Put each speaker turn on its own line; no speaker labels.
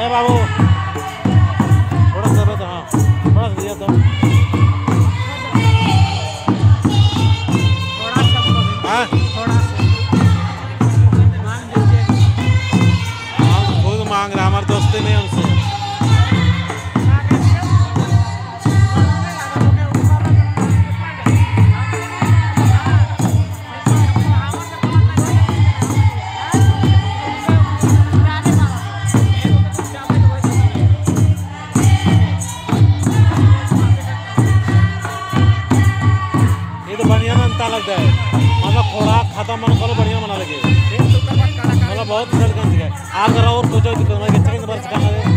अरे बाबू थोड़ा सा तो हाँ थोड़ा सा दिया तो हाँ हम खुद मांग रहे हमारे दोस्ती नहीं उनसे। बढ़िया बनता लगता है मतलब खुराक खत्म मन करो बढ़िया बना लगे मतलब बहुत रिजल्ट कर सके अगर और सोचो कि चिकन बर्स करना